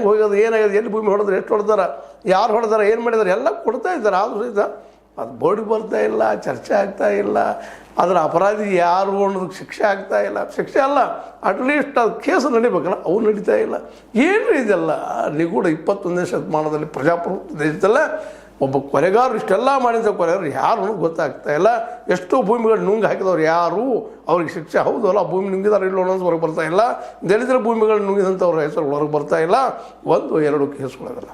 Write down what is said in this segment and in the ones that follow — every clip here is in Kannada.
ಹೋಗೋದು, ಏನಾಗಿದೆ, ಎಲ್ಲಿ ಭೂಮಿ ಹೊಡೆದ್ರೆ, ಎಷ್ಟು ಹೊಡೆದಾರ, ಯಾರು ಹೊಡೆದಾರ, ಏನು ಮಾಡಿದಾರೆ ಎಲ್ಲ ಕೊಡ್ತಾ ಇದ್ದಾರೆ. ಆದರೂ ಸಹಿತ ಅದು ಬೋರ್ಡಿಗೆ ಬರ್ತಾ ಇಲ್ಲ, ಚರ್ಚೆ ಆಗ್ತಾ ಇಲ್ಲ, ಅದರ ಅಪರಾಧಿ ಯಾರು ಅನ್ನೋದಕ್ಕೆ ಶಿಕ್ಷೆ ಆಗ್ತಾ ಇಲ್ಲ. ಶಿಕ್ಷೆ ಅಲ್ಲ, ಅಟ್ಲೀಸ್ಟ್ ಅದು ಕೇಸು ನಡಿಬೇಕಲ್ಲ, ಅವು ನಡೀತಾ ಇಲ್ಲ. ಏನು ಇದೆಲ್ಲ ನಿಗೂಢ 21ನೇ ಶತಮಾನದಲ್ಲಿ ಪ್ರಜಾಪ್ರಭುತ್ವ ದೇಶದಲ್ಲ ಒಬ್ಬ ಕೊಲೆಗಾರರು ಇಷ್ಟೆಲ್ಲ ಮಾಡಿದ ಕೊಲೆಗಾರರು ಯಾರು ಅನ್ನೋದು ಗೊತ್ತಾಗ್ತಾ ಇಲ್ಲ. ಎಷ್ಟೋ ಭೂಮಿಗಳು ನುಂಗಿ ಹಾಕಿದವ್ರು ಯಾರು, ಅವ್ರಿಗೆ ಶಿಕ್ಷೆ ಹೌದು ಅಲ್ಲ, ಭೂಮಿ ನುಂಗಿದಾರೆ ಇಲ್ಲ ಅನ್ನೋದು ಹೊರಗೆ ಬರ್ತಾ ಇಲ್ಲ. ದಲಿತರ ಭೂಮಿಗಳು ನುಂಗಿದಂಥವ್ರ ಹೆಸರು ಹೊರಗೆ ಬರ್ತಾ ಇಲ್ಲ. 1-2 ಕೇಸುಗಳಲ್ಲ.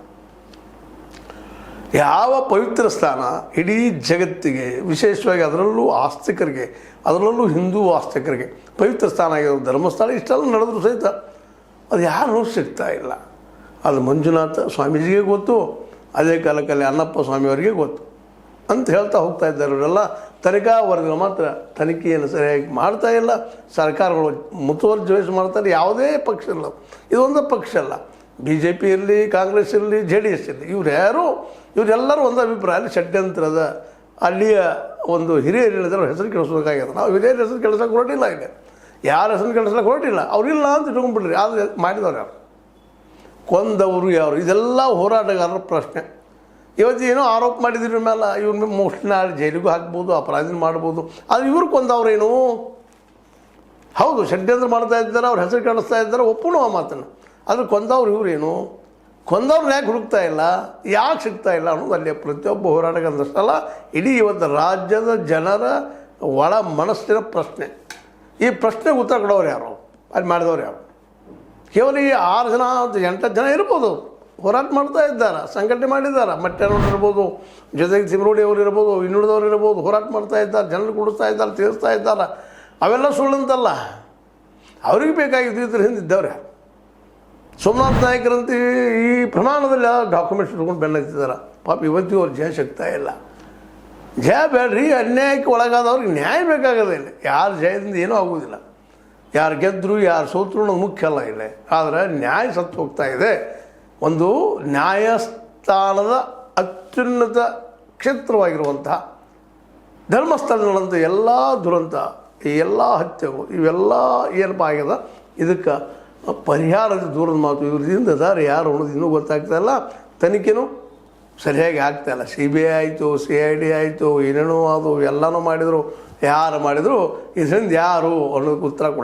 ಯಾವ ಪವಿತ್ರ ಸ್ಥಾನ ಇಡೀ ಜಗತ್ತಿಗೆ, ವಿಶೇಷವಾಗಿ ಅದರಲ್ಲೂ ಆಸ್ತಿಕರಿಗೆ, ಅದರಲ್ಲೂ ಹಿಂದೂ ಆಸ್ತಿಕರಿಗೆ ಪವಿತ್ರ ಸ್ಥಾನ ಆಗಿರೋ ಧರ್ಮಸ್ಥಳ ಇಷ್ಟೆಲ್ಲ ನಡೆದರೂ ಸಹಿತ ಅದು ಯಾರೂ ಸಿಗ್ತಾ ಇಲ್ಲ. ಅದು ಮಂಜುನಾಥ ಸ್ವಾಮೀಜಿಗೆ ಗೊತ್ತು, ಅದೇ ಕಾಲಕ್ಕಲ್ಲಿ ಅನ್ನಪ್ಪ ಸ್ವಾಮಿಯವರಿಗೆ ಗೊತ್ತು ಅಂತ ಹೇಳ್ತಾ ಹೋಗ್ತಾ ಇದ್ದಾರೆ. ಅವರೆಲ್ಲ ತನಿಖಾ ವರದಿಗಳು ಮಾತ್ರ ತನಿಖೆಯನ್ನು ಸರಿಯಾಗಿ ಮಾಡ್ತಾ ಇಲ್ಲ. ಸರ್ಕಾರಗಳು ಮುತುವರ್ಜಿ ವಹಿಸಿ ಮಾಡ್ತಾರೆ. ಯಾವುದೇ ಪಕ್ಷ ಇಲ್ಲ, ಇದೊಂದು ಪಕ್ಷ ಅಲ್ಲ, BJP ಇರಲಿ, ಕಾಂಗ್ರೆಸ್ ಇರಲಿ, JDS ಇರಲಿ, ಇವರೆಲ್ಲರೂ ಒಂದು ಅಭಿಪ್ರಾಯ ಷಡ್ಯಂತ್ರದ ಅಲ್ಲಿಯ ಒಂದು ಹಿರಿಯರು ಹೇಳಿದ್ರೆ ಹೆಸರು ಕೆಡಿಸ್ಬೇಕಾಗ್ಯದ. ನಾವು ಹಿರಿಯರ ಹೆಸರು ಕೆಡಿಸೋಕೆ ಹೊರಟಿಲ್ಲ, ಈಗ ಯಾರ ಹೆಸರು ಕೆಡಿಸ್ಲಿಕ್ಕೆ ಹೊರಟಿಲ್ಲ, ಅವ್ರಿಲ್ಲ ಅಂತ ಇಟ್ಕೊಂಡ್ಬಿಡ್ರಿ. ಆದರೆ ಮಾಡಿದವ್ರು ಯಾರು, ಕೊಂದವರು ಯಾರು, ಇದೆಲ್ಲ ಹೋರಾಟಗಾರರ ಪ್ರಶ್ನೆ. ಇವತ್ತು ಏನೋ ಆರೋಪ ಮಾಡಿದ್ರ ಮೇಲೆ ಇವ್ರ ಮೋಸ್ಟ್ಲಿ ನಾಳೆ ಜೈಲಿಗೂ ಹಾಕ್ಬೋದು, ಅಪರಾಧ ಮಾಡ್ಬೋದು. ಅದು ಇವ್ರು ಕೊಂದವ್ರೇನು? ಹೌದು, ಷಡ್ಯಂತ್ರ ಮಾಡ್ತಾ ಇದ್ದಾರೆ, ಅವ್ರ ಹೆಸರು ಕೆಡಿಸ್ತಾ ಇದ್ದಾರೆ, ಒಪ್ಪುಣು ಆ ಮಾತನ್ನು. ಆದರೆ ಕೊಂದವ್ರು ಇವರೇನು? ಕೊಂದವ್ರು ಯಾಕೆ ಹುಡುಕ್ತಾ ಇಲ್ಲ, ಯಾಕೆ ಸಿಗ್ತಾ ಇಲ್ಲ ಅನ್ನೋದು ಅಲ್ಲಿ ಪ್ರತಿಯೊಬ್ಬ ಹೋರಾಟಗಾರದಷ್ಟಲ್ಲ, ಇಡೀ ಇವತ್ತು ರಾಜ್ಯದ ಜನರ ಒಳ ಮನಸ್ಸಿನ ಪ್ರಶ್ನೆ. ಈ ಪ್ರಶ್ನೆಗೆ ಉತ್ತರ ಕೊಡೋರು ಯಾರು, ಅಲ್ಲಿ ಮಾಡಿದವ್ರು ಯಾರು? ಕೇವಲ ಈ 6 ಜನ 8 ಜನ ಇರ್ಬೋದು, ಹೋರಾಟ ಮಾಡ್ತಾ ಇದ್ದಾರೆ, ಸಂಘಟನೆ ಮಾಡಿದ್ದಾರೆ. ಮಟ್ಟನವ್ರು ಇರ್ಬೋದು, ಜೊತೆಗೆ ಸಿಮರೋಡಿ ಅವರು ಇರ್ಬೋದು, ಇನ್ನುಳಿದವ್ರು ಇರ್ಬೋದು, ಹೋರಾಟ ಮಾಡ್ತಾ ಇದ್ದಾರೆ, ಜನರು ಕೊಡಿಸ್ತಾ ಇದ್ದಾರೆ, ತೀರಿಸ್ತಾ ಇದ್ದಾರೆ. ಅವೆಲ್ಲ ಸುಳ್ಳಂತಲ್ಲ, ಅವ್ರಿಗೆ ಬೇಕಾಗಿದ್ದು ಇದ್ರ ಹಿಂದಿದ್ದವ್ರು ಯಾರು? ಸೋಮನಾಥ್ ನಾಯಕರಂತ ಈ ಪ್ರಮಾಣದಲ್ಲಿ ಡಾಕ್ಯುಮೆಂಟ್ಸ್ ಇಟ್ಕೊಂಡು ಬೆನ್ನತ್ತಿದ್ದಾರೆ. ಪಾಪ ಇವತ್ತಿಗೂ ಅವ್ರು ಜಯ ಸಿಗ್ತಾ ಇಲ್ಲ. ಜಯ ಬೇಡ್ರಿ, ಅನ್ಯಾಯಕ್ಕೆ ಒಳಗಾದವ್ರಿಗೆ ನ್ಯಾಯ ಬೇಕಾಗೋದಿಲ್ಲ. ಯಾರು ಜಯದಿಂದ ಏನೂ ಆಗೋದಿಲ್ಲ, ಯಾರು ಗೆದ್ದರು ಯಾರು ಸೋತರು ಅನ್ನೋದು ಮುಖ್ಯ ಅಲ್ಲ ಇಲ್ಲಿ. ಆದರೆ ನ್ಯಾಯ ಸತ್ತು ಹೋಗ್ತಾ ಇದೆ. ಒಂದು ನ್ಯಾಯಸ್ಥಾನದ ಅತ್ಯುನ್ನತ ಕ್ಷೇತ್ರವಾಗಿರುವಂತಹ ಧರ್ಮಸ್ಥಳಗಳಂತ ಎಲ್ಲ ದುರಂತ, ಈ ಎಲ್ಲ ಹತ್ಯೆಗಳು, ಇವೆಲ್ಲ ಏನಪ್ಪ ಆಗ್ಯದ, ಇದಕ್ಕೆ ಪರಿಹಾರದ ದೂರದ ಮಾತು. ಇವ್ರದಿಂದ ಅದಾರೆ ಯಾರು ಅನ್ನೋದು ಇನ್ನೂ ಗೊತ್ತಾಗ್ತಾ ಇಲ್ಲ. ತನಿಖೆನೂ ಸರಿಯಾಗಿ ಆಗ್ತಾಯಿಲ್ಲ. CBI ಆಯಿತು, CID ಆಯಿತು, ಏನೇನೋ ಅದು ಎಲ್ಲನೂ ಮಾಡಿದರು. ಯಾರು ಮಾಡಿದರು, ಇದರಿಂದ ಯಾರು ಅನ್ನೋದಕ್ಕೆ ಉತ್ತರ ಕೊಡಿ.